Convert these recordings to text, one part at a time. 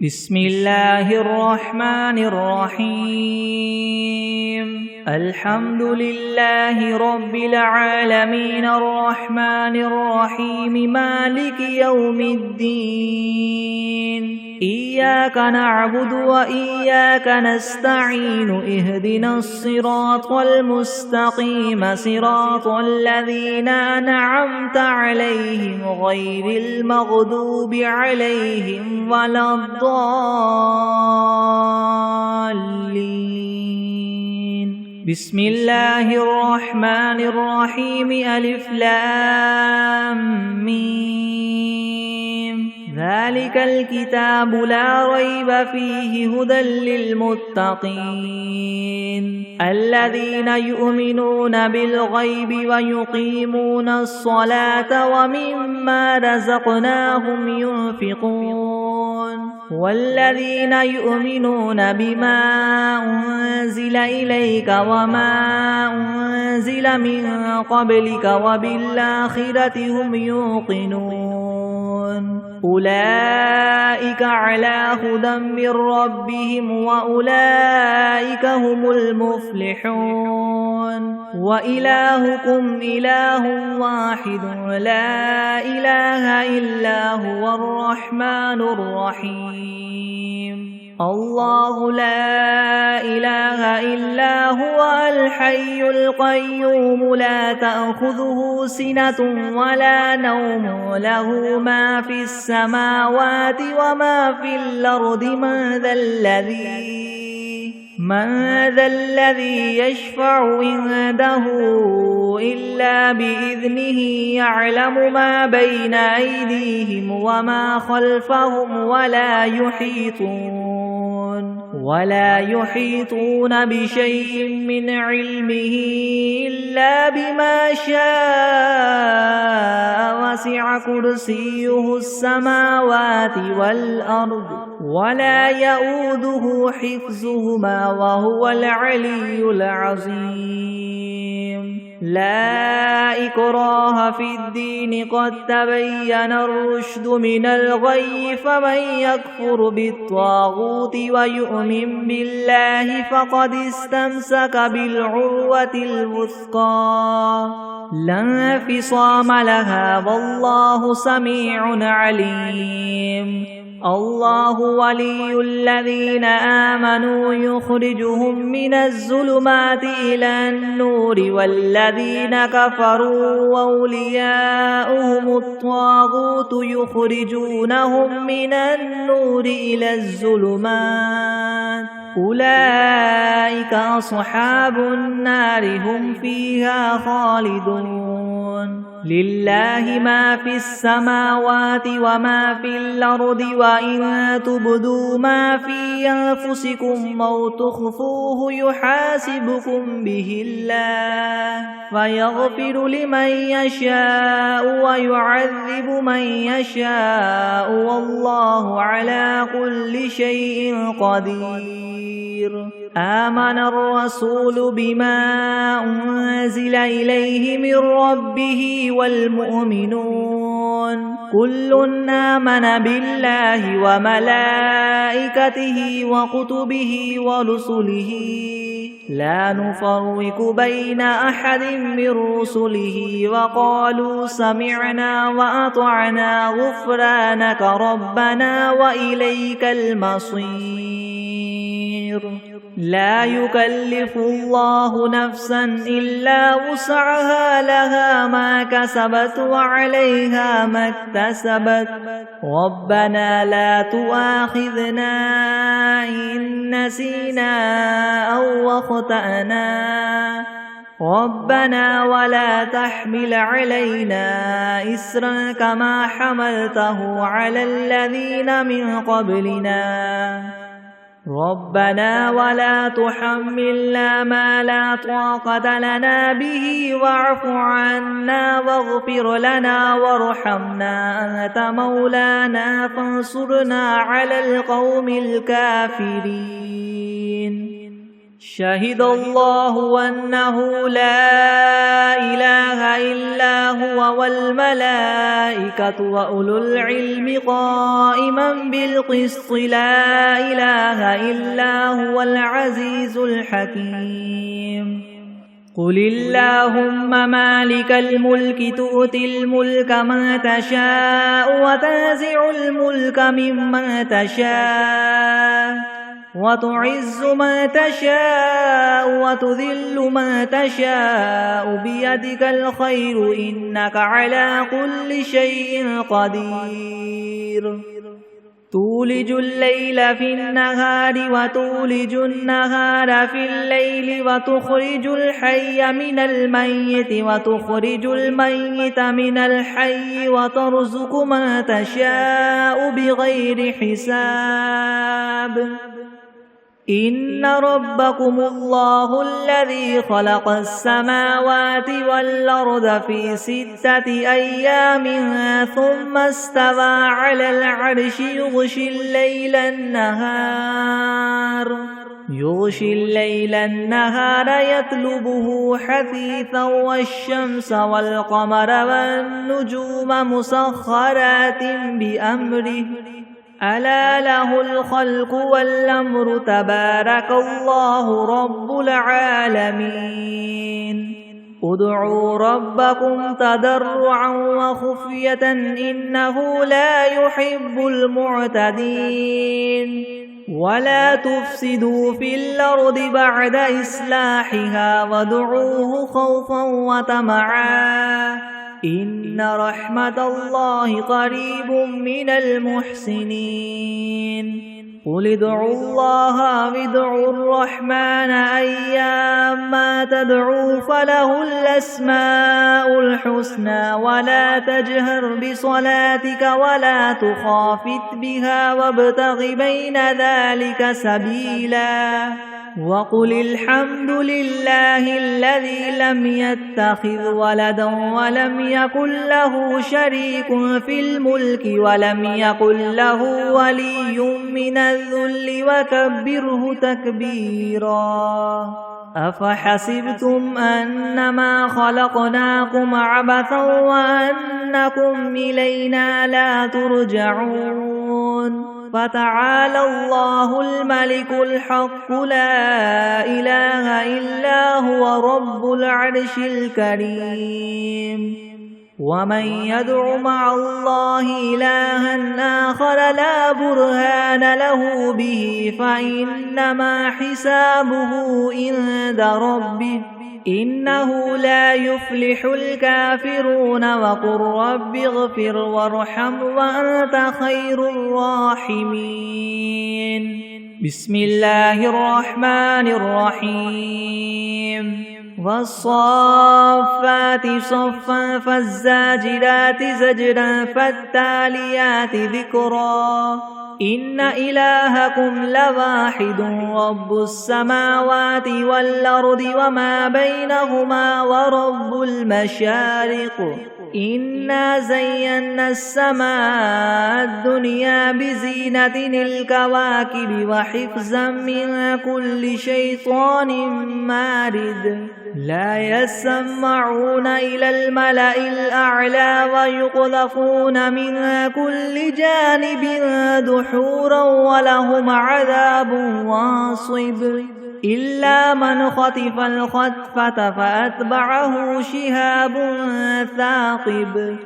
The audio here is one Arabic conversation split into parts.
بسم الله الرحمن الرحيم الحمد لله رب العالمين الرحمن الرحيم مالك يوم الدين إياك نعبد وإياك نستعين اهدنا الصراط المستقيم صراط الذين أنعمت عليهم غير المغضوب عليهم ولا الضالين بسم الله الرحمن الرحيم ألف لام ميم ذلك الكتاب لا ريب فيه هدى للمتقين الذين يؤمنون بالغيب ويقيمون الصلاة ومما رزقناهم ينفقون والذين يؤمنون بما أنزل إليك وما أنزل من قبلك وبالآخرة هم يوقنون أولئك على هدى من ربهم وأولئك هم المفلحون وإلهكم إله واحد لا إله إلا هو الرحمن الرحيم الله لا إله إلا هو الحي القيوم لا تأخذه سنة ولا نوم له ما في السماوات وما في الأرض من ذا الذي يشفع عنده إلا بإذنه يعلم ما بين أيديهم وما خلفهم ولا يحيطون بشيء من علمه إلا بما شاء وسع كرسيه السماوات والأرض ولا يؤوده حفظهما وهو العلي العظيم لا إكراه في الدين قد تبين الرشد من الغي فمن يكفر بالطاغوت ويؤمن بالله فقد استمسك بالعروة الوثقى لا انفصام لها والله سميع عليم الله ولي الذين آمنوا يخرجهم من الظلمات إلى النور والذين كفروا أولياؤهم الطاغوت يخرجونهم من النور إلى الظلمات أولئك أصحاب النار هم فيها خالدون لله ما في السماوات وما في الأرض وإن تبدوا ما في أنفسكم أو تخفوه يحاسبكم به الله فيغفر لمن يشاء ويعذب من يشاء والله على كل شيء قدير آمن الرسول بما أنزل إليه من ربه والمؤمنون كل آمن بالله وملائكته وكتبه ورسله لا نفرق بين أحد من رسله وقالوا سمعنا وأطعنا غفرانك ربنا وإليك المصير لا يكلف الله نفسا إلا وسعها لها ما كسبت وعليها ما اكتسبت ربنا لا تؤاخذنا إن نسينا أو أخطأنا ربنا ولا تحمل علينا إسرا كما حملته على الذين من قبلنا ربنا ولا تحملنا ما لا طاقة لنا به واعف عنا واغفر لنا وارحمنا أنت مولانا فانصرنا على القوم الكافرين شهد الله أنه لا إله إلا هو والملائكة وأولو العلم قائما بالقسط لا إله إلا هو العزيز الحكيم قل اللهم مالك الملك تؤتي الملك من تشاء وتنزع الملك ممن تشاء وتعز من تشاء وتذل من تشاء بيدك الخير إنك على كل شيء قدير تولج الليل في النهار وتولج النهار في الليل وتخرج الحي من الميت وتخرج الميت من الحي وترزق من تشاء بغير حساب إن ربكم الله الذي خلق السماوات والأرض في 6 أيام ثم استوى على العرش يغشي الليل النهار يطلبه حثيثا والشمس والقمر والنجوم مسخرات بأمره ألا له الخلق والأمر تبارك الله رب العالمين ادعوا ربكم تضرعا وخفية إنه لا يحب المعتدين ولا تفسدوا في الأرض بعد إصلاحها وادعوه خوفا وطمعا إن رحمة الله قريب من المحسنين قل ادعوا الله وادعوا الرحمن أيما تدعوا فله الأسماء الحسنى ولا تجهر بصلاتك ولا تخافت بها وابتغ بين ذلك سبيلا وقل الحمد لله الذي لم يتخذ ولدا ولم يكن له شريك في الملك ولم يكن له ولي من الذل وكبره تكبيرا أفحسبتم أنما خلقناكم عبثا وأنكم إلينا لا ترجعون فتعالى الله الملك الحق لا إله إلا هو رب العرش الكريم ومن يدع مع الله إلها آخر لا برهان له به فإنما حسابه عند ربه إنه لا يفلح الكافرون وقل رب اغفر وارحم وأنت خير الراحمين بسم الله الرحمن الرحيم والصافات صفا فالزاجرات زجرا فالتاليات ذكرا إن إلهكم لواحد رب السماوات والأرض وما بينهما ورب المشارق إنا زينا السماء الدنيا بزينة الكواكب وحفظا من كل شيطان مارد لا يسمعون إلى الملأ الأعلى ويقذفون من كل جانب دحورا ولهم عذاب واصب إلا من خطف الخطفة فأتبعه شهاب ثاقب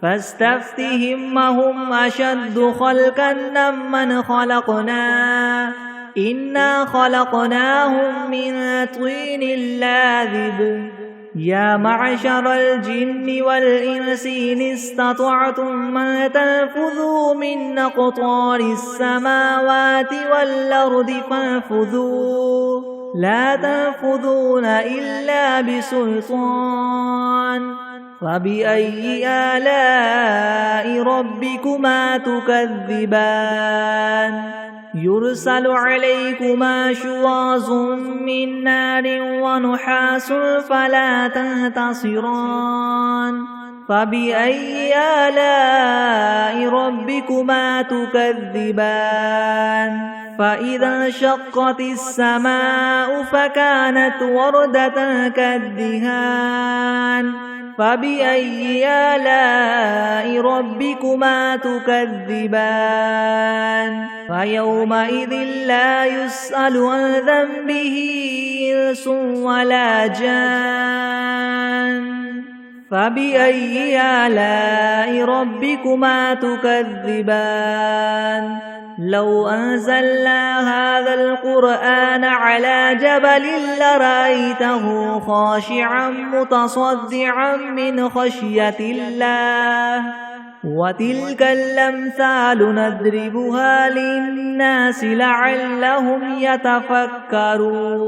فاستفتهم هم أشد خلقا ممن خلقنا إنا خلقناهم من طين لاذب يا معشر الجن والإنس إن استطعتم أن تنفذوا من أقطار السماوات والأرض فانفذوا لا تنفذون إلا بسلطان فبأي آلاء ربكما تكذبان يرسل عليكما شواظ من نار ونحاس فلا تنتصران فبأي آلاء ربكما تكذبان فإذا انشقت السماء فكانت وردة كالدهان فبأي آلاء ربكما تكذبان فيومئذ لا يسأل عن ذنبه إنس ولا جان فبأي آلاء ربكما تكذبان لو أنزلنا هذا القرآن على جبل لرأيته خاشعا متصدعا من خشية الله وتلك الأمثال نضربها للناس لعلهم يتفكرون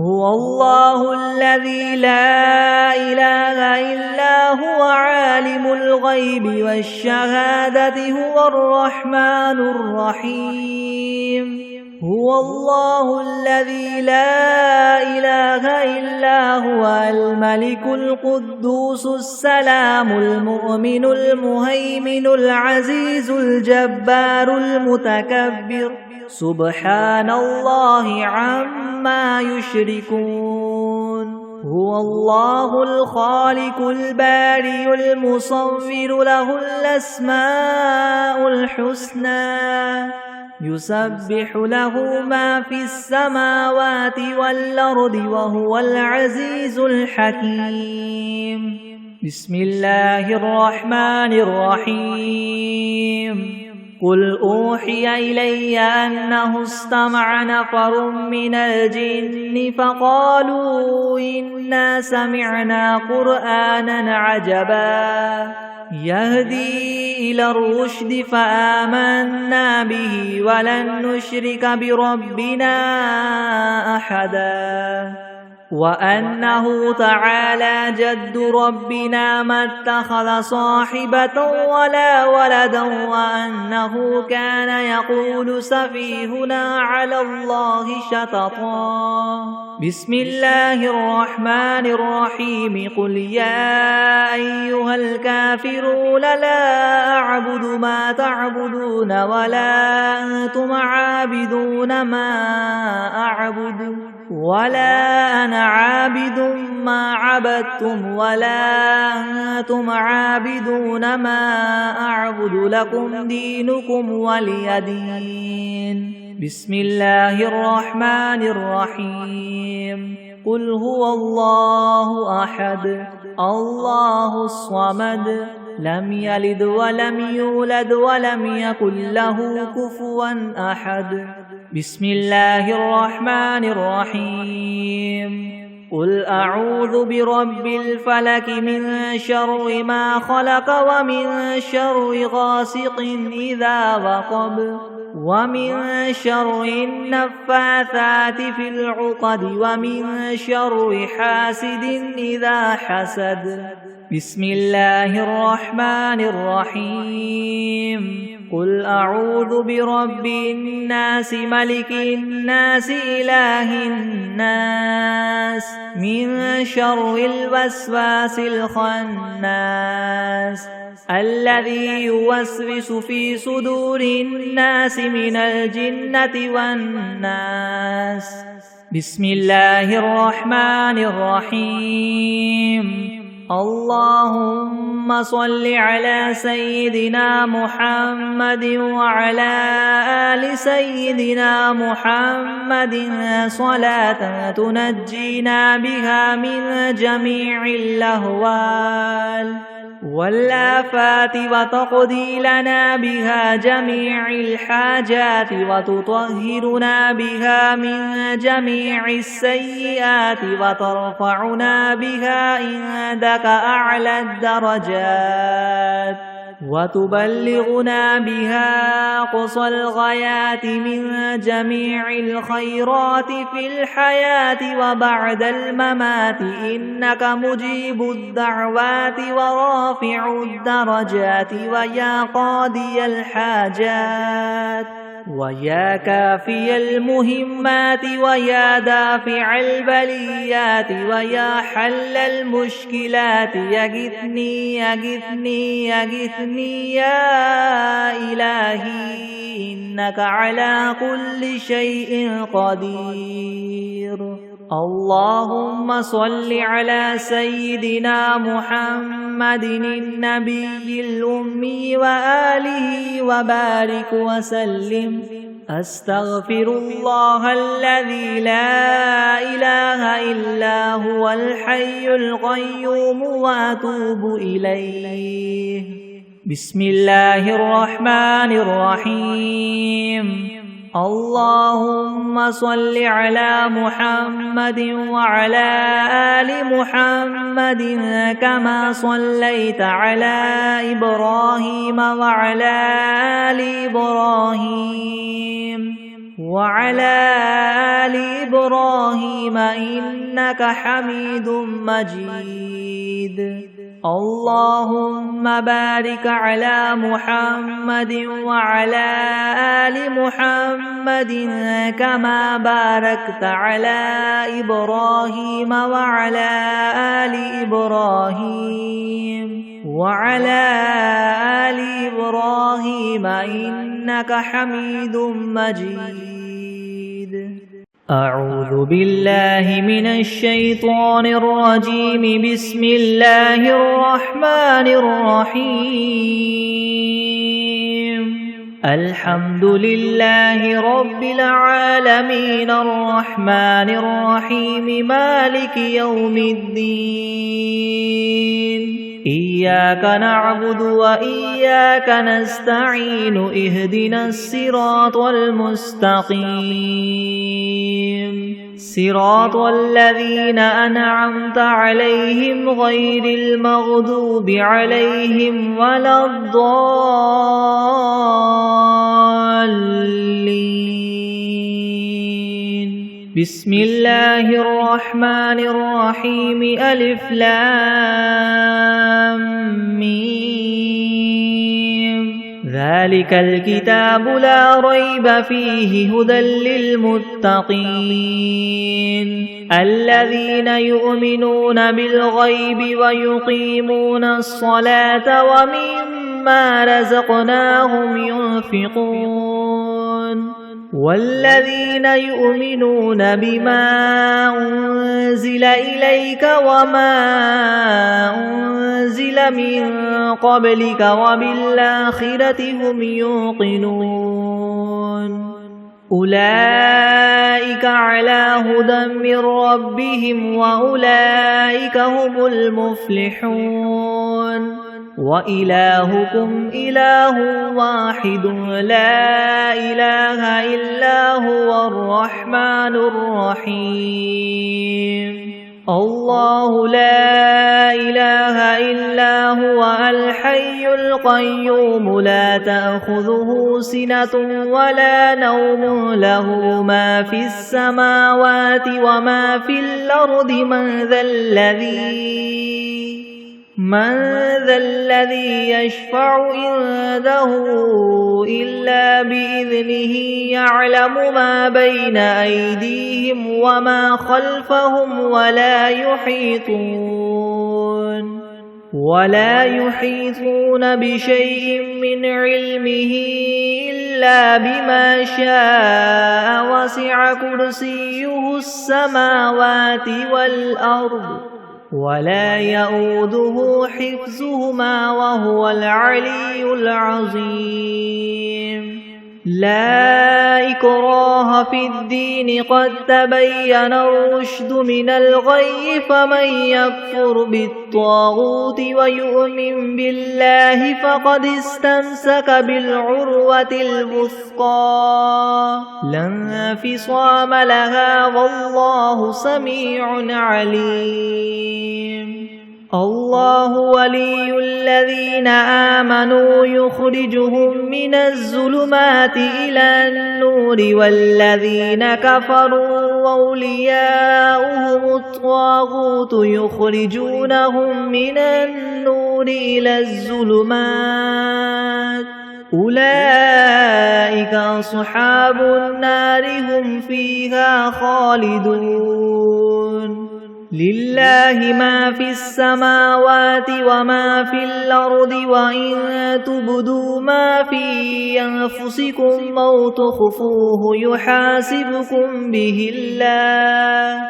هو الله الذي لا إله إلا هو عالم الغيب والشهادة هو الرحمن الرحيم هو الله الذي لا إله إلا هو الملك القدوس السلام المؤمن المهيمن العزيز الجبار المتكبر سبحان الله عما يشركون هو الله الخالق البارئ المصور له الأسماء الحسنى يسبح له ما في السماوات والأرض وهو العزيز الحكيم بسم الله الرحمن الرحيم قل أوحي إلي أنه استمع نفر من الجن فقالوا إنا سمعنا قرآنا عجبا يهدي إلى الرشد فآمنا به ولن نشرك بربنا أحدا وأنه تعالى جد ربنا ما اتخذ صاحبة ولا ولدا وأنه كان يقول سفيهنا على الله شططا بسم الله الرحمن الرحيم قل يا أيها الكافرون لا أعبد ما تعبدون ولا أنتم عابدون ما أعبد ولا أنا عابد ما عبدتم ولا أنتم عابدون ما أعبد لكم دينكم ولي دين بسم الله الرحمن الرحيم قل هو الله أحد الله الصمد لم يلد ولم يولد ولم يكن له كفوا أحد بسم الله الرحمن الرحيم قل أعوذ برب الفلك من شر ما خلق ومن شر غاسق إذا وقب ومن شر النفاثات في العقد ومن شر حاسد إذا حسد بسم الله الرحمن الرحيم قل أعوذ برب الناس ملك الناس إله الناس من شر الوسواس الخناس الذي يوسوس في صدور الناس من الجنة والناس بسم الله الرحمن الرحيم اللهم صل على سيدنا محمد وعلى آل سيدنا محمد صلاة تنجينا بها من جميع الأهوال والآفات وتقضي لنا بها جميع الحاجات وتطهرنا بها من جميع السيئات وترفعنا بها عندك أعلى الدرجات وتبلغنا بها أقصى الغايات من جميع الخيرات في الحياة وبعد الممات إنك مجيب الدعوات ورافع الدرجات ويا قاضي الحاجات ويا كافي المهمات ويا دافع البليات ويا حل المشكلات يغثني يغثني يغثني يا إلهي إنك على كل شيء قدير. اللهم صل على سيدنا محمد النبي الأمي وآله وبارك وسلم. أستغفر الله الذي لا إله إلا هو الحي القيوم وأتوب إليه. بسم الله الرحمن الرحيم. اللهم صل على محمد وعلى آل محمد كما صليت على إبراهيم وعلى آل إبراهيم إنك حميد مجيد. اللهم بارك على محمد وعلى آل محمد كما باركت على إبراهيم وعلى آل إبراهيم إنك حميد مجيد. أعوذ بالله من الشيطان الرجيم. بسم الله الرحمن الرحيم. الحمد لله رب العالمين الرحمن الرحيم مالك يوم الدين. إياك نعبد وإياك نستعين. اهدنا الصراط المستقيم صراط الذين أنعمت عليهم غير المغضوب عليهم ولا الضالين. بسم الله الرحمن الرحيم. ألف لام ميم. ذلك الكتاب لا ريب فيه هدى للمتقين الذين يؤمنون بالغيب ويقيمون الصلاة ومما رزقناهم ينفقون والذين يؤمنون بما أنزل إليك وما أنزل من قبلك وبالآخرة هم يوقنون. أولئك على هدى من ربهم وأولئك هم المفلحون. وإلهكم إله واحد لا إله إلا هو الرحمن الرحيم. الله لا إله إلا هو الحي القيوم لا تأخذه سنة ولا نوم له ما في السماوات وما في الأرض. من ذا الذي يشفع عنده إلا بإذنه. يعلم ما بين أيديهم وما خلفهم ولا يحيطون بشيء من علمه إلا بما شاء. وسع كرسيه السماوات والأرض ولا يؤوده حفظهما وهو العلي العظيم. لا إكراه في الدين قد تبين الرشد من الغي. فمن يكفر بالطاغوت ويؤمن بالله فقد استمسك بالعروة الوثقى لا انفصام لها والله سميع عليم. الله ولي الذين آمنوا يخرجهم من الظلمات إلى النور والذين كفروا أولياؤهم الطاغوت يخرجونهم من النور إلى الظلمات. أولئك أصحاب النار هم فيها خالدون. لله ما في السماوات وما في الأرض وإن تبدوا ما في أنفسكم أو تخفوه يحاسبكم به الله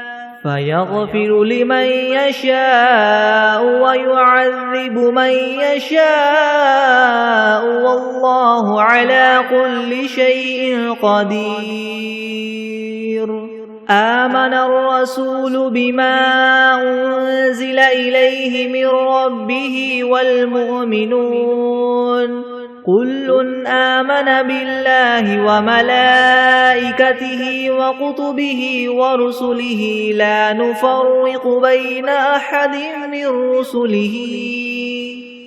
فيغفر لمن يشاء ويعذب من يشاء والله على كل شيء قدير. آمن الرسول بما أنزل إليه من ربه والمؤمنون كل آمن بالله وملائكته وكتبه ورسله لا نفرق بين أحد من رسله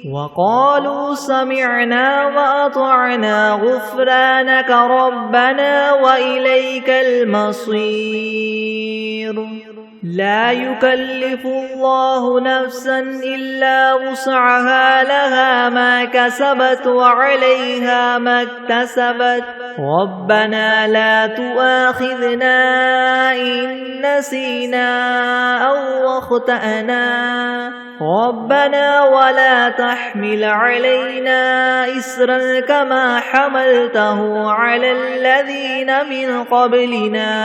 وقالوا سمعنا وأطعنا غفرانك ربنا وإليك المصير. لا يكلف الله نفسا إلا وسعها لها ما كسبت وعليها ما اكتسبت ربنا لا تؤاخذنا إن نسينا أو أخطأنا ربنا ولا تحمل علينا إسرا كما حملته على الذين من قبلنا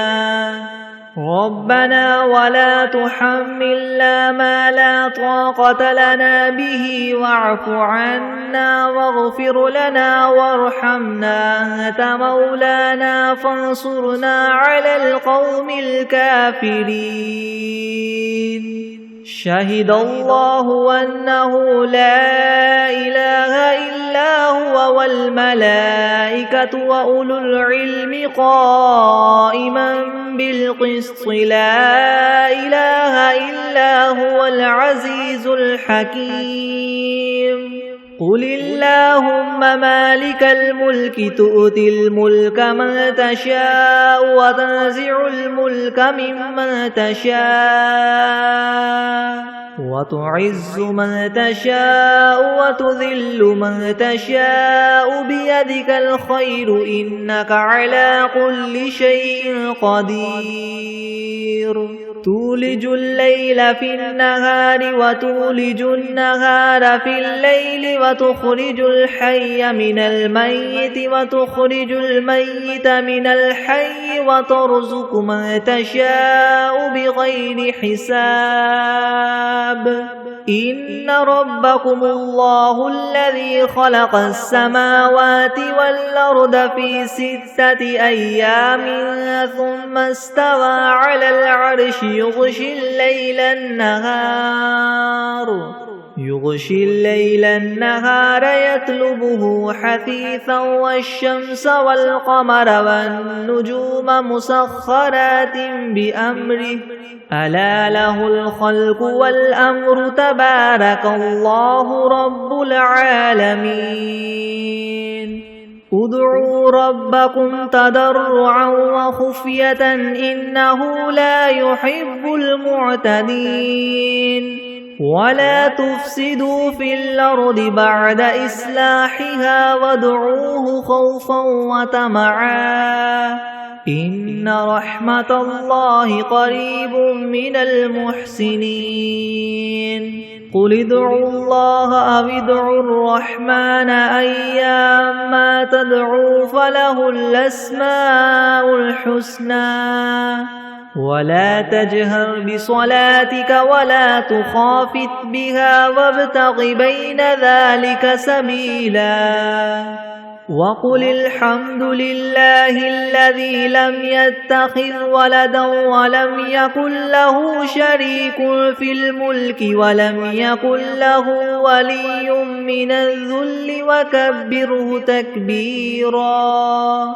ربنا ولا تحملنا ما لا طاقة لنا به واعف عنا واغفر لنا وارحمنا أنت مولانا فانصرنا على القوم الكافرين. شهد الله أنه لا إله إلا هو والملائكة وأولو العلم قائما بالقسط لا إله إلا هو العزيز الحكيم. قل اللهم مالك الملك تؤتي الملك من تشاء وتنزع الملك ممن تشاء وتعز من تشاء وتذل من تشاء بيدك الخير إنك على كل شيء قدير. تولج الليل في النهار وتولج النهار في الليل وتخرج الحي من الميت وتخرج الميت من الحي وترزق من تشاء بغير حساب. إن ربكم الله الذي خلق السماوات والأرض في 6 أيام ثم استوى على العرش يغشي الليل النهار يطلبه حثيثا والشمس والقمر والنجوم مسخرات بأمره ألا له الخلق والأمر تبارك الله رب العالمين. ادعوا ربكم تضرعا وخفية إنه لا يحب المعتدين. ولا تفسدوا في الأرض بعد إصلاحها وادعوه خوفا وطمعا إن رحمة الله قريب من المحسنين. قل ادعوا الله أو ادعوا الرحمن أيما تدعوا فله الأسماء الحسنى ولا تجهر بصلاتك ولا تخافت بها وابتغ بين ذلك سبيلا. وقل الحمد لله الذي لم يتخذ ولدا ولم يكن له شريك في الملك ولم يكن له ولي من الذل وكبره تكبيرا.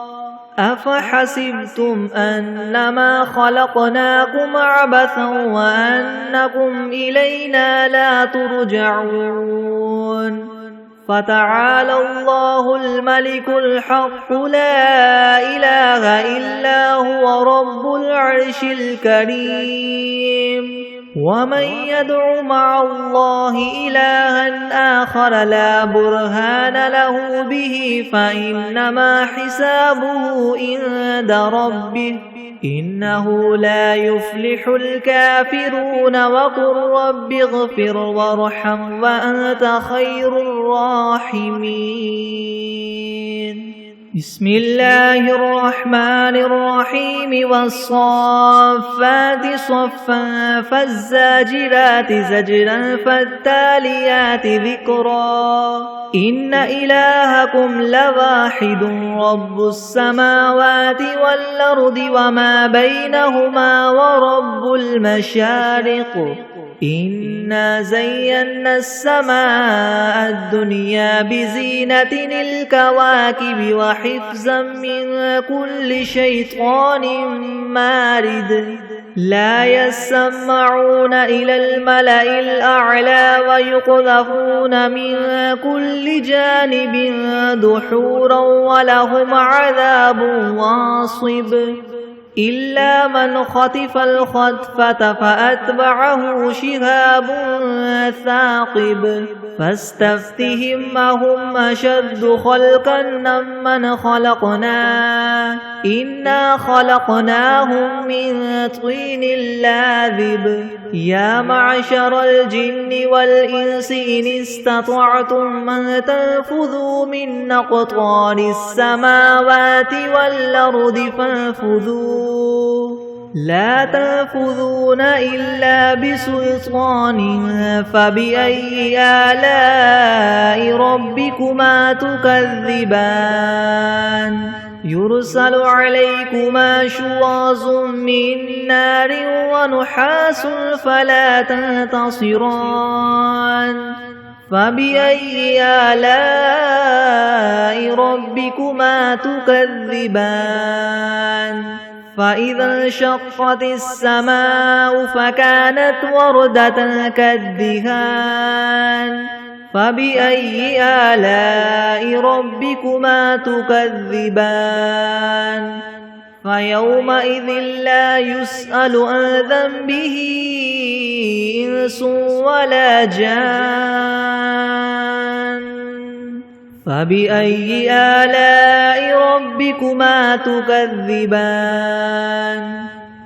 أفحسبتم أنما خلقناكم عبثا وأنكم إلينا لا ترجعون. فتعالى الله الملك الحق لا إله إلا هو رب العرش الكريم. ومن يدع مع الله إلها آخر لا برهان له به فإنما حسابه عند ربه إنه لا يفلح الكافرون وقل رب اغفر وارحم وأنت خير الراحمين بسم الله الرحمن الرحيم والصافات صفا فالزاجرات زجرا فالتاليات ذكرا إن إلهكم لواحد رب السماوات والأرض وما بينهما ورب المشارق إنا زينا السماء الدنيا بزينة الكواكب وحفظا من كل شيطان مارد لا يسمعون إلى الملأ الأعلى ويقذفون من كل جانب دحورا ولهم عذاب واصب إلا من خطف الخطفة فأتبعه شهاب ثاقب فاستفتهم أهم أشد خلقا ممن خلقنا إنا خلقناهم من طين لاذب يا معشر الجن والإنس إن استطعتم أن تنفذوا من أقطار السماوات والأرض فانفذوا لا تنفذون إلا بسلطان فبأي آلاء ربكما تكذبان يرسل عليكما شواظ من نار ونحاس فلا تنتصران فبأي آلاء ربكما تكذبان فإذا انشقت السماء فكانت وردة كالدهان فبأي آلاء ربكما تكذبان فيومئذ لا يسأل عن ذنبه إنس ولا جان فبأي آلاء ربكما تكذبان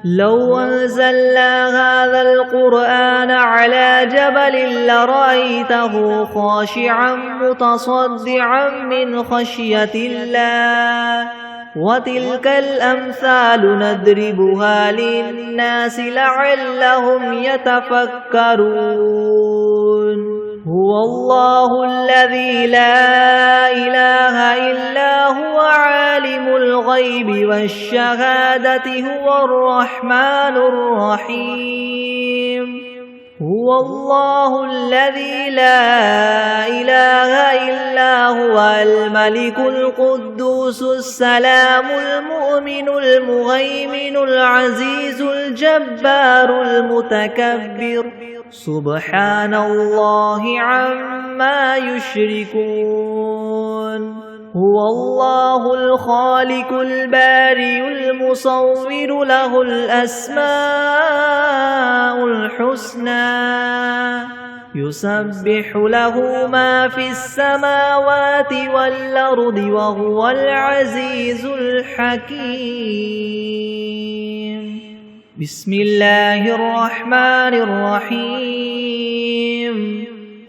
لو أنزلنا هذا القرآن على جبل لرأيته خاشعا متصدعا من خشية الله وتلك الأمثال نضربها للناس لعلهم يتفكرون هو الله الذي لا إله إلا هو عالم الغيب والشهادة هو الرحمن الرحيم هو الله الذي لا إله إلا هو الملك القدوس السلام المؤمن المهيمن العزيز الجبار المتكبر سبحان الله عما يشركون هو الله الخالق البارئ المصور له الأسماء الحسنى يسبح له ما في السماوات والأرض وهو العزيز الحكيم بسم الله الرحمن الرحيم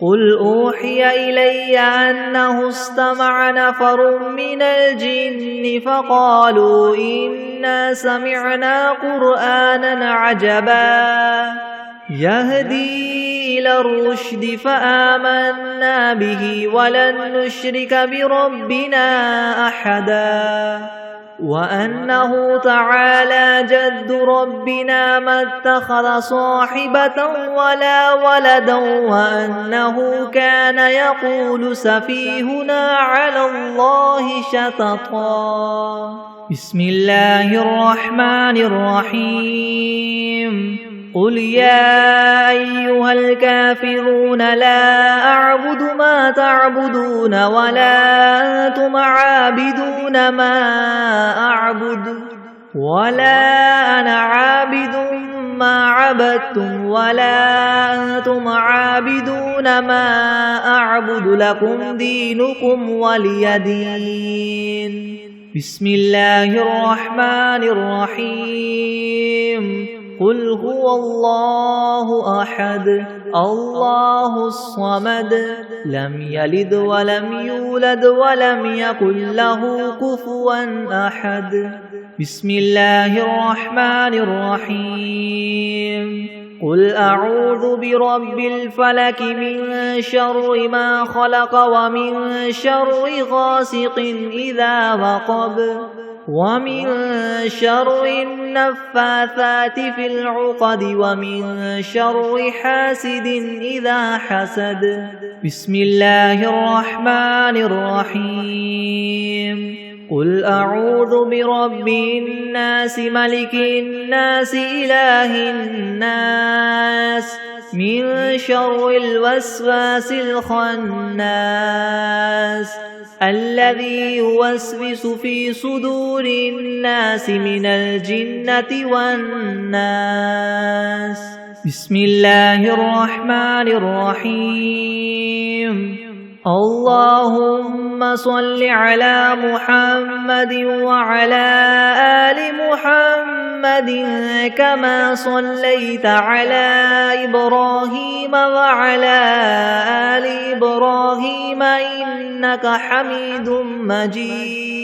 قل أوحي إلي أنه استمع نفر من الجن فقالوا إنا سمعنا قرآنا عجبا يهدي إلى الرشد فآمنا به ولن نشرك بربنا أحدا وأنه تعالى جد ربنا ما اتخذ صاحبة ولا ولدا وأنه كان يقول سفيهنا على الله شططا بسم الله الرحمن الرحيم قل يا أيها الكافرون لا أعبد ما تعبدون ولا أنتم عابدون ما أعبد ولا أنا عابد ما عبدتم ولا أنتم عابدون ما أعبد لكم دينكم ولي دين بسم الله الرحمن الرحيم قل هو الله أحد الله الصمد لم يلد ولم يولد ولم يكن له كفوا أحد بسم الله الرحمن الرحيم قل أعوذ برب الفلك من شر ما خلق ومن شر غاسق إذا وقب ومن شر النفاثات في العقد ومن شر حاسد إذا حسد بسم الله الرحمن الرحيم قل أعوذ برب الناس ملك الناس إله الناس من شر الوسواس الخناس الذي يوسوس في صدور الناس من الجنة والناس بسم الله الرحمن الرحيم اللهم صل على محمد وعلى آل محمد كما صليت على إبراهيم وعلى آل إبراهيم إنك حميد مجيد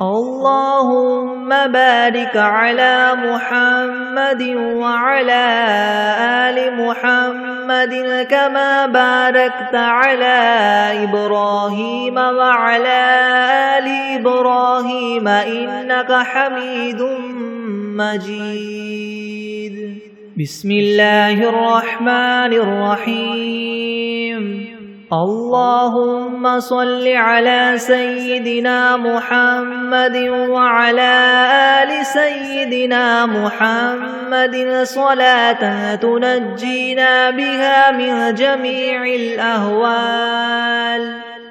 اللهم بارك على محمد وعلى آل محمد كما باركت على إبراهيم وعلى آل إبراهيم إنك حميد مجيد بسم الله الرحمن الرحيم اللهم صل على سيدنا محمد وعلى آل سيدنا محمد صلاة تنجينا بها من جميع الأهوال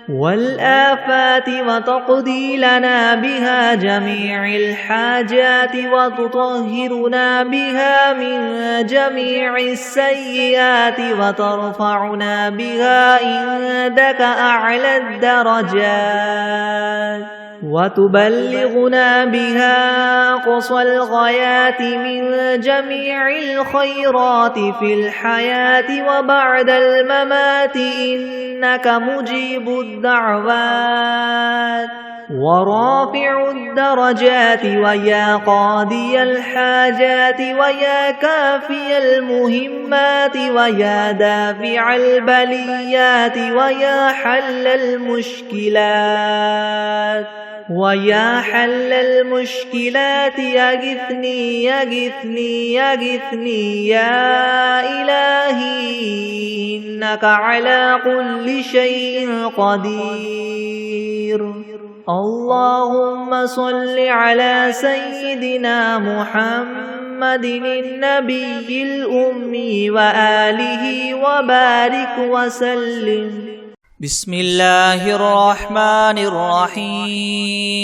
والآفات وتقضي لنا بها جميع الحاجات وتطهرنا بها من جميع السيئات وترفعنا بها عندك أعلى الدرجات وتبلغنا بها أقصى الغايات من جميع الخيرات في الحياة وبعد الممات إنك مجيب الدعوات ورافع الدرجات ويا قاضي الحاجات ويا كافي المهمات ويا دافع البليات ويا حل المشكلات ويا حل المشكلات يغثني يغثني يغثني يا إلهي إنك على كل شيء قدير اللهم صل على سيدنا محمد النبي الأمي وآله وبارك وسلم بسم الله الرحمن الرحيم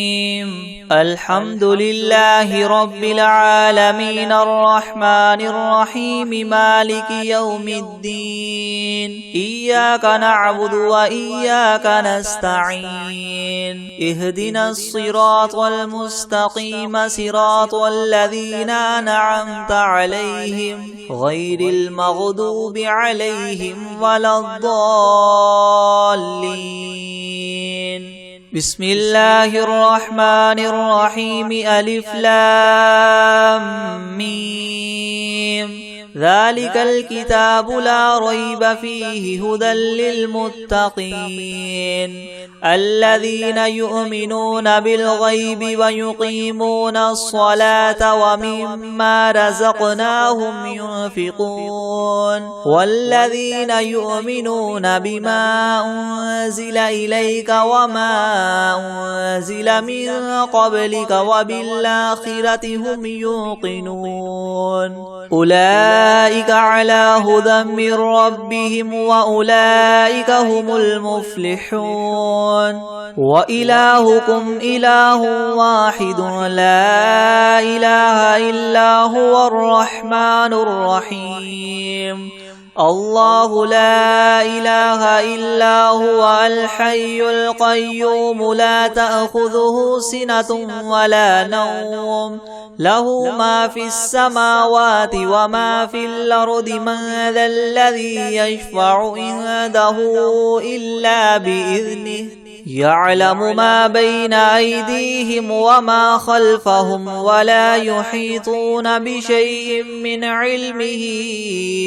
الحمد لله رب العالمين الرحمن الرحيم مالك يوم الدين إياك نعبد وإياك نستعين اهدنا الصراط المستقيم صراط الذين أنعمت عليهم غير المغضوب عليهم ولا الضالين بسم الله الرحمن الرحيم ألف لام ميم ذلك الكتاب لا ريب فيه هدى للمتقين الذين يؤمنون بالغيب ويقيمون الصلاة ومما رزقناهم ينفقون والذين يؤمنون بما أنزل إليك وما أنزل من قبلك وبالآخرة هم يوقنون أولئك على هدى من ربهم وأولئك هم المفلحون وإلهكم إله واحد لا إله إلا هو الرحمن الرحيم الله لا إله إلا هو الحي القيوم لا تأخذه سنة ولا نوم له ما في السماوات وما في الأرض من ذا الذي يشفع عنده إلا بإذنه يعلم ما بين أيديهم وما خلفهم ولا يحيطون بشيء من علمه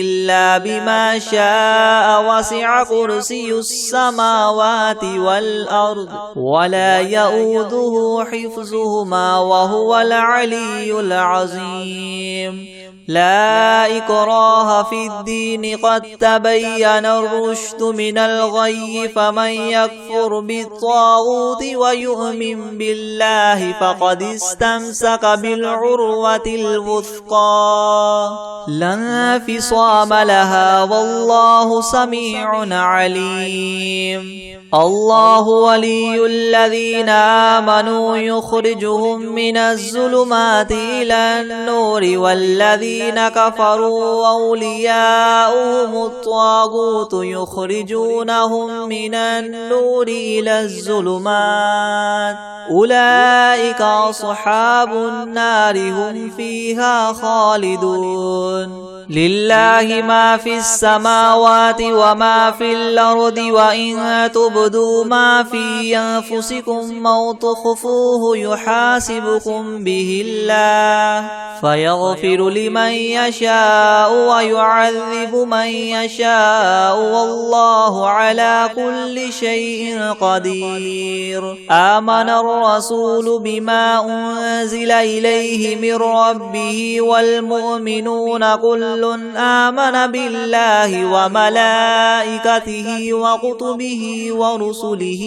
إلا بما شاء وسع كرسي السماوات والأرض ولا يؤوده حفظهما وهو العلي العظيم لا إكراه في الدين قد تبين الرشد من الغي فمن يكفر بالطاغوت ويؤمن بالله فقد استمسك بالعروة الوثقى لا انفصام لها والله سميع عليم الله ولي الذين آمنوا يخرجهم من الظلمات إلى النور والذين كفروا أولياؤهم الطاغوت يخرجونهم من النور إلى الظلمات أولئك أصحاب النار هم فيها خالدون لله ما في السماوات وما في الأرض وإن تبدوا ما في أنفسكم أو تخفوه يحاسبكم به الله فيغفر لمن يشاء ويعذب من يشاء والله على كل شيء قدير آمن الرسول بما أنزل إليه من ربه والمؤمنون كل آمن بالله وملائكته وكتبه ورسله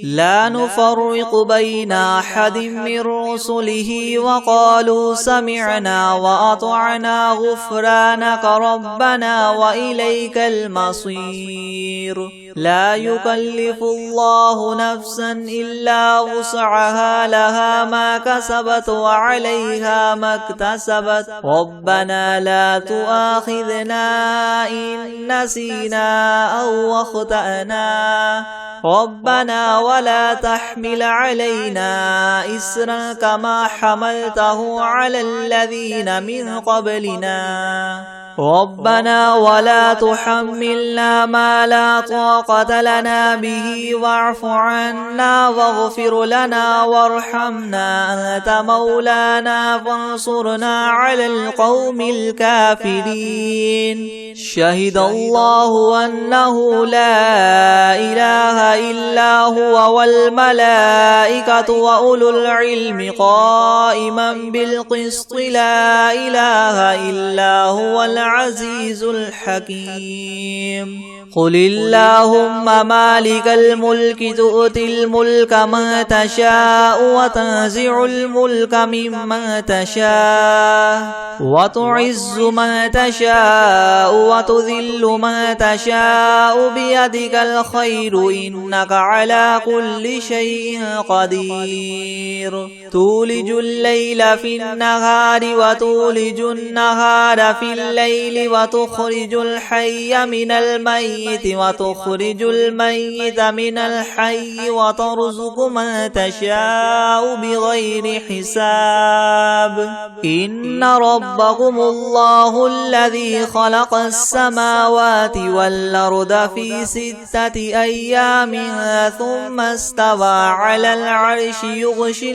لا نفرق بين أحد من رسله وقالوا سمعنا وأطعنا غفرانك ربنا وإليك المصير لا يكلف الله نفسا إلا وسعها لها ما كسبت وعليها ما اكتسبت ربنا لا تؤاخذنا إن نسينا أو أخطأنا ربنا ولا تحمل علينا إسرا كما حملته على الذين من قبلنا ربنا ولا تحملنا ما لا طاقة لنا به واعف عنا واغفر لنا وارحمنا أنت مولانا فانصرنا على القوم الكافرين شهد الله أنه لا إله إلا هو والملائكة وأولو العلم قائما بالقسط لا إله إلا هو العزيز الحكيم قل اللهم مالك الملك تؤتي الملك من تشاء وتنزع الملك ممن تشاء وتعز من تشاء وتذل من تشاء بيدك الخير إنك على كل شيء قدير تولج الليل في النهار وتولج النهار في الليل وتخرج الحي من الميت وتخرج الميت من الحي وترزق من تشاء بغير حساب إن ربكم الله الذي خلق السماوات والأرض في 6 أيام ثم استوى على العرش يغشي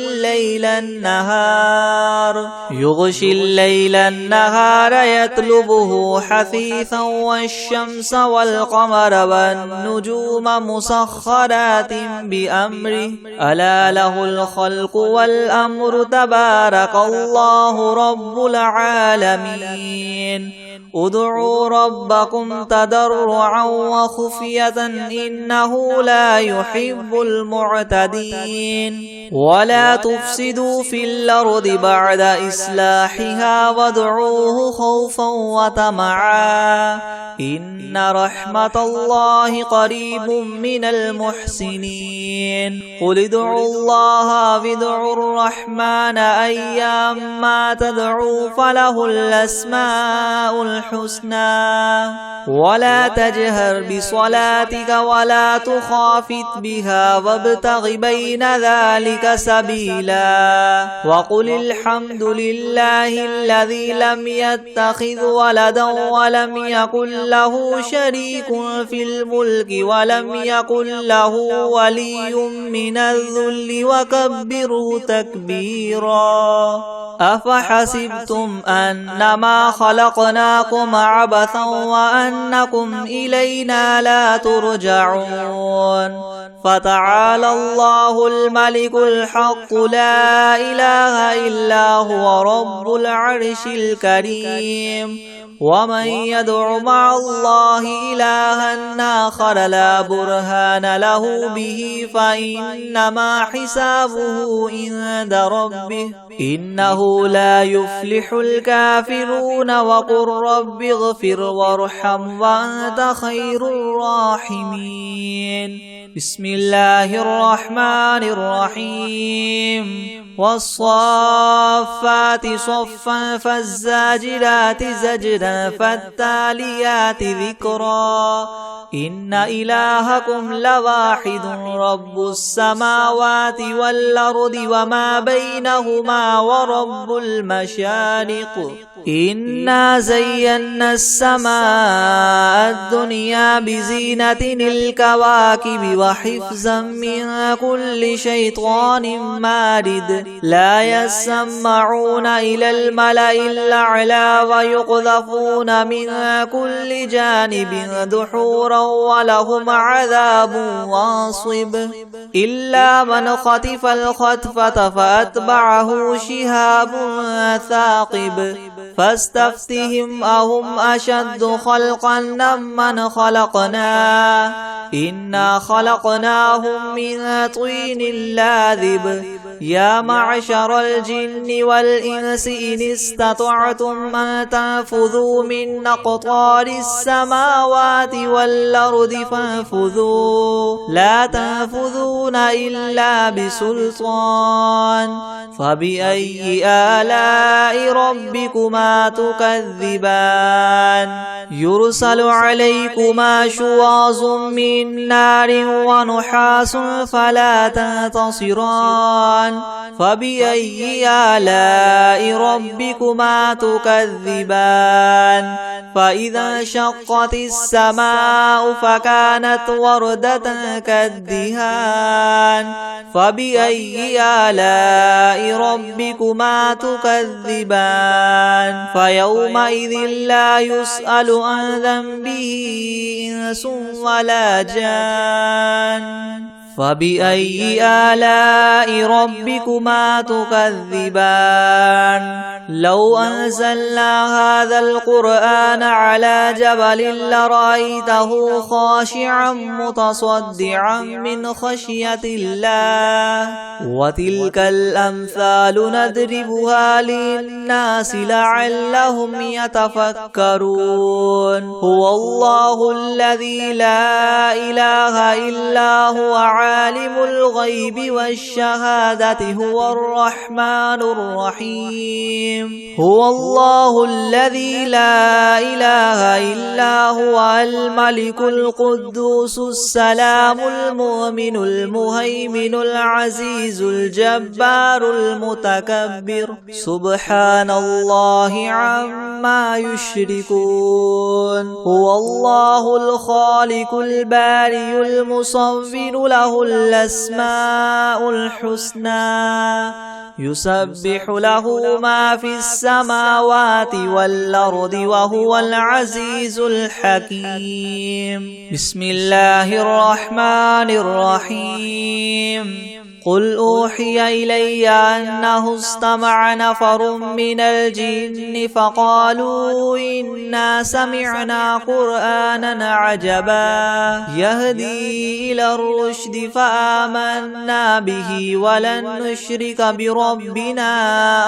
الليل النهار يطلبه حثيثا والشمس والقمر والنجوم مسخرات بأمره ألا له الخلق والأمر تبارك الله رب العالمين ادعوا ربكم تضرعا وخفية إنه لا يحب المعتدين ولا تفسدوا في الأرض بعد إصلاحها وادعوه خوفا وطمعا إن رحمة الله قريب من المحسنين قل ادعوا الله وادعوا الرحمن أيما تدعوا فله الأسماء الحسنى ولا تجهر بصلاتك ولا تخافت بها وابتغ بين ذلك سبيلا وقل الحمد لله الذي لم يتخذ ولدا ولم يكن له شريك في الملك ولم يكن له ولي من الذل وكبره تكبيرا أفحسبتم أنما خلقناكم عبثا وأنكم إلينا لا ترجعون فتعالى الله الملك الحق لا إله إلا هو رب العرش الكريم ومن يدع مع الله إلها آخر لا برهان له به فإنما حسابه عند ربه إنه لا يفلح الكافرون وقل رب اغفر وارحم وأنت خير الراحمين بسم الله الرحمن الرحيم والصافات صفا فالزاجرات زجرا فالتاليات ذكرا إن إلهكم لواحد رب السماوات والأرض وما بينهما ورب المشارق إنا زينا السماء الدنيا بزينة الكواكب وحفظا من كل شيطان مارد لا يسمعون إلى الملأ الأعلى ويقذفون من كل جانب دحورا ولهم عذاب واصب إلا من خطف الخطفة فأتبعه شهاب ثاقب فاستفتهم أهم أشد خلقا ممن خلقنا إنا خلقناهم من طين لاذب يا معشر الجن والإنس إن استطعتم أن تنفذوا من أقطار السماوات والأرض فانفذوا لا تنفذون إلا بسلطان فبأي آلاء ربكما تكذبان يرسل عليكما شواظ من نار ونحاس فلا تنتصران فبأي آلاء ربكما تكذبان فإذا انشقت السماء فكانت وردة كالدهان فبأي آلاء ربكما تكذبان فيومئذ لا يسأل عن ذنبه إنس ولا جان فبأي آلاء ربكما تكذبان لو أنزلنا هذا القرآن على جبل لرأيته خاشعا متصدعا من خشية الله وتلك الأمثال نضربها للناس لعلهم يتفكرون هو الله الذي لا إله إلا هو عالم الغيب والشهادة هو الرحمن الرحيم هو الله الذي لا إله إلا هو الملك القدوس السلام المؤمن المهيمن العزيز الجبار المتكبر سبحان الله عما يشركون هو الله الخالق البارئ المصور له الأسماء الحسنى يسبح له ما في السماوات والأرض وهو العزيز الحكيم بسم الله الرحمن الرحيم قل أوحي إلي أنه استمع نفر من الجن فقالوا إنا سمعنا قرآنا عجبا يهدي إلى الرشد فآمنا به ولن نشرك بربنا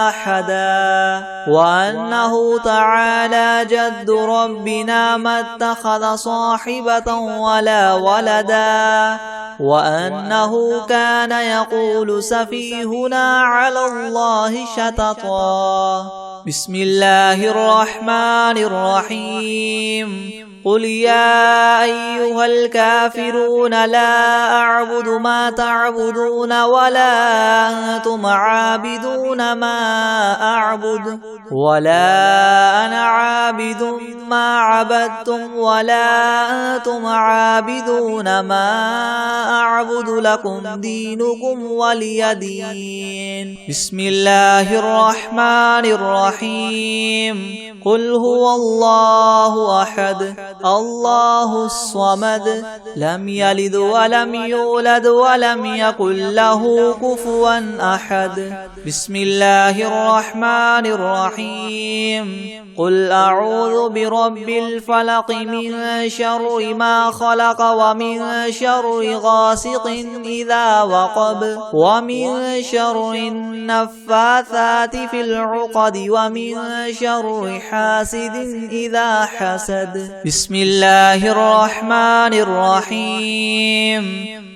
أحدا وأنه تعالى جد ربنا ما اتخذ صاحبة ولا ولدا وأنه كان يقول سفيهنا على الله شططا بسم الله الرحمن الرحيم قل يا أيها الكافرون لا أعبد ما تعبدون ولا أنتم عابدون ما أعبد ولا أنا عابد ما عبدتم ولا أنتم عابدون ما أعبد لكم دينكم ولي دين. بسم الله الرحمن الرحيم قل هو الله أحد الله الصمد لم يلد ولم يولد ولم يكن له كفوا أحد. بسم الله الرحمن الرحيم قل أعوذ برب الفلق من شر ما خلق ومن شر غاسق إذا وقب ومن شر النفاثات في العقد ومن شر حاسد إذا حسد. بسم الله الرحمن الرحيم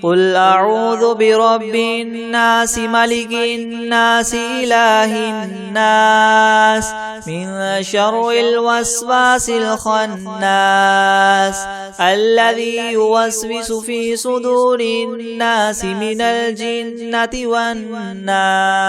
قل أعوذ برب الناس ملك الناس إله الناس من شر الوسواس الخناس الذي يوسوس في صدور الناس من الجنة والناس.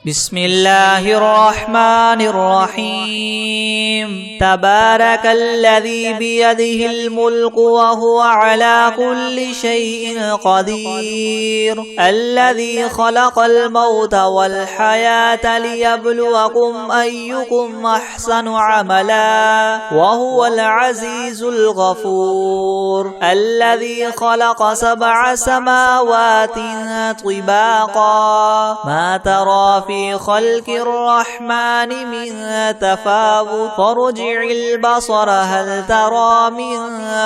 بسم الله الرحمن الرحيم تبارك الذي بيده الملك وهو على كل شيء قدير الذي خلق الموت والحياة ليبلوكم أيكم أحسن عملا وهو العزيز الغفور الذي خلق 7 سماوات طباقا ما ترى في خلق الرحمن من تفاوت فارجع البصر هل ترى من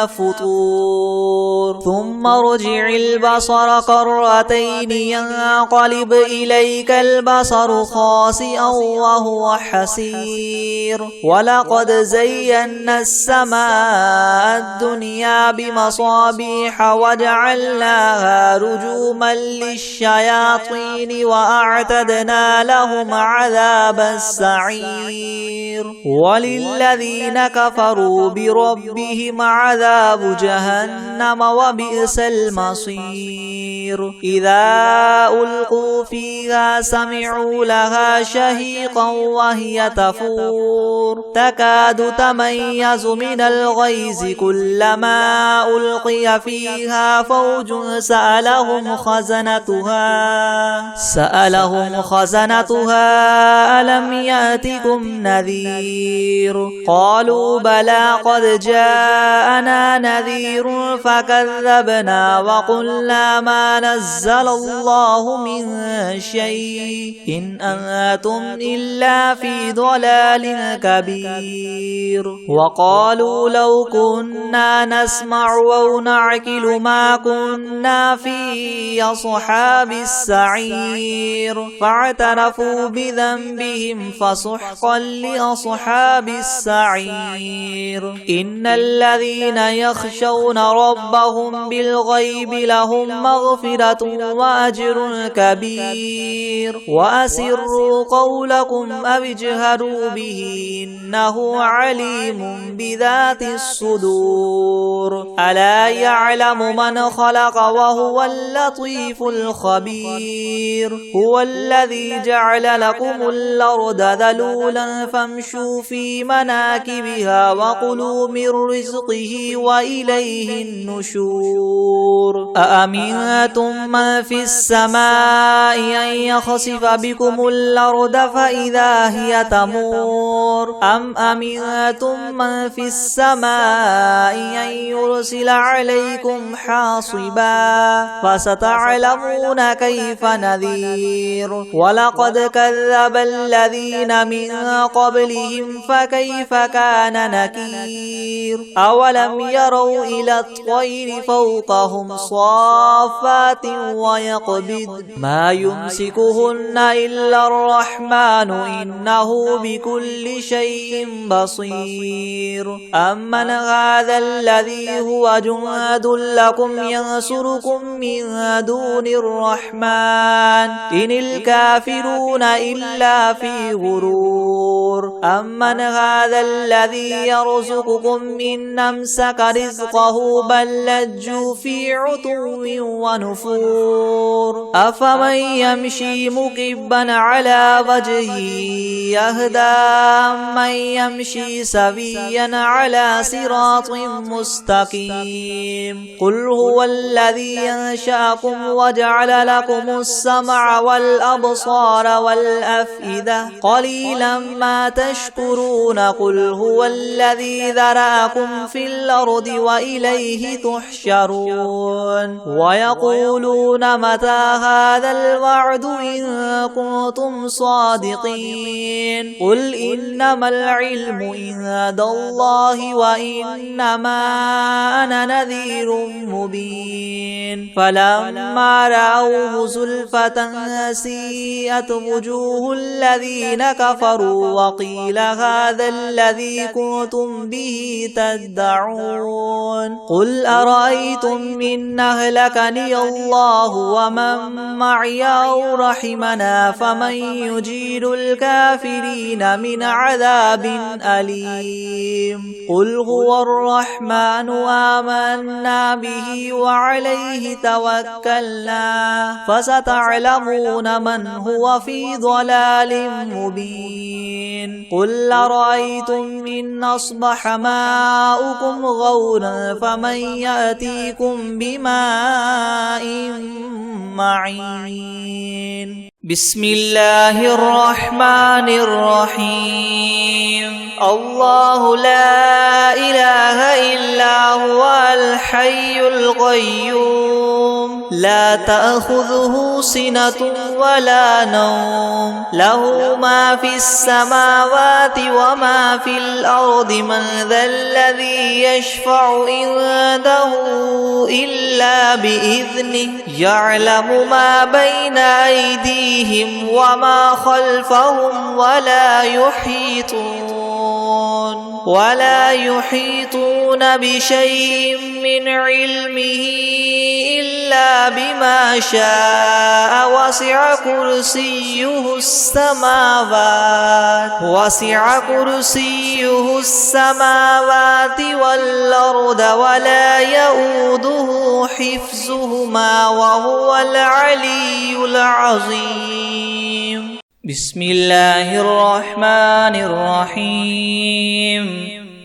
فطور ثم ارجع البصر كرتين ينقلب إليك البصر خاسئا وهو حسير ولقد زينا السماء الدنيا بمصابيح وجعلناها رجوما للشياطين وأعتدنا لهم عذاب السعير وللذين كفروا بربهم عذاب جهنم وبئس المصير. إذا ألقوا فيها سمعوا لها شهيقا وهي تفور تكاد تميز من الغيظ كلما ألقي فيها فوج سألهم خزنتها ألم يأتكم نذير قالوا بلى قد جاءنا نذير فكذبنا وقلنا ما نزل الله من شيء إن أنتم إلا في ضلال كبير. وقالوا لو كنا نسمع أو نعقل ما كنا في أصحاب السعير فاعترفوا بذنبهم فسحقا لأصحاب السعير. إن الذين يخشون ربهم بالغيب لهم مغفرة وأجر كبير. وأسروا قولكم أو اجهروا به إنه عليم بذات الصدور. ألا يعلم من خلق وهو اللطيف الخبير. هو الذي جعل لكم الأرض ذلولا فامشوا في مناكبها وكلوا من رزقه وإليه النشور. أأمنتم من في السماء أن يخسف بكم الأرض فإذا هي تمور أم أمنتم من في السماء أن يرسل عليكم حاصبا فستعلمون كيف نذير. ولقد كذب الذين من قبلهم فكيف كان نكير. أولم يروا إلى الطير فوقهم صافات ويقبض ما يمسكهن إلا الرحمن إنه بكل شيء شيء بصير أمن هذا الذي هو جند لكم ينصركم من دون الرحمن إن الكافرون إلا في غرور أمن هذا الذي يرزقكم إن أمسك رزقه بل لجوا في عتو ونفور أفمن يمشي مكبا على وجهه يهدى من يمشي سويا على صراط مستقيم قل هو الذي أنشأكم وجعل لكم السمع والأبصار والأفئدة قليلا ما تشكرون قل هو الذي ذرأكم في الأرض وإليه تحشرون ويقولون متى هذا الوعد إن كنتم صادقين قل إنما العلم عند الله وإنما أنا نذير مبين فلما رأوه زلفة سيئت وجوه الذين كفروا وقيل هذا الذي كنتم به تدعون قل أرأيتم إن أهلكني الله ومن معي أو رحمنا فمن يجير الكافرين من عذاب أليم قل هو الرحمن آمنا به وعليه توكلنا فستعلمون من هو في ضلال مبين قل أرأيتم إن أصبح ماؤكم غورا فمن يأتيكم بماء معين بسم الله الرحمن الرحيم الله لا إله إلا هو الحي القيوم لا تأخذه سنة ولا نوم له ما في السماوات وما في الأرض من ذا الذي يشفع عنده إلا بإذنه يعلم ما بين أيديهم وما خلفهم ولا يحيطون بشيء من علمه إلا بما شاء وسع كرسيه السماوات والأرض ولا يؤوده حفظهما وهو العلي العظيم بسم الله الرحمن الرحيم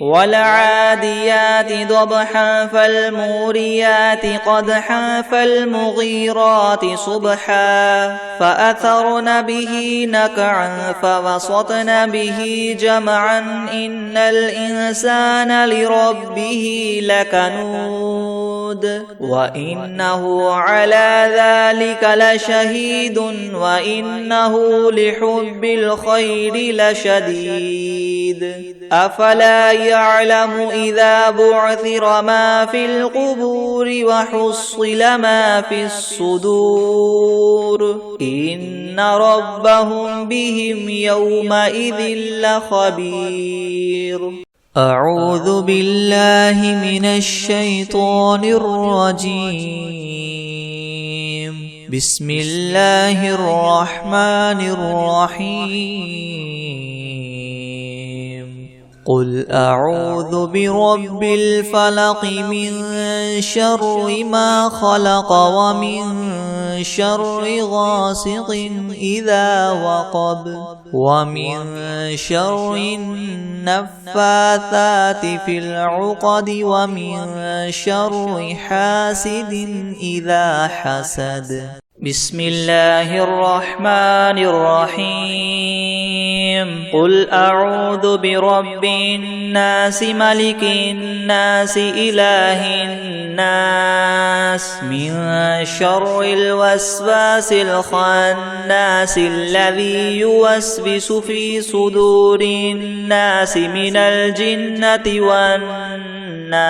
والعاديات ضبحا فالموريات قدحا فالمغيرات صبحا فأثرن به نقعا فوسطن به جمعا إن الإنسان لربه لكنود وإنه على ذلك لشهيد وإنه لحب الخير لشديد أفلا يعلم إذا بعثر ما في القبور وحصل ما في الصدور إن ربهم بهم يومئذ لخبير أعوذ بالله من الشيطان الرجيم بسم الله الرحمن الرحيم قل أعوذ برب الفلق من شر ما خلق ومن شر غاسق إذا وقب ومن شر النفاثات في العقد ومن شر حاسد إذا حسد بسم الله الرحمن الرحيم قل أعوذ برب الناس ملك الناس إله الناس من شر الوسواس الخناس الذي يوسوس في صدور الناس من الجنة والناس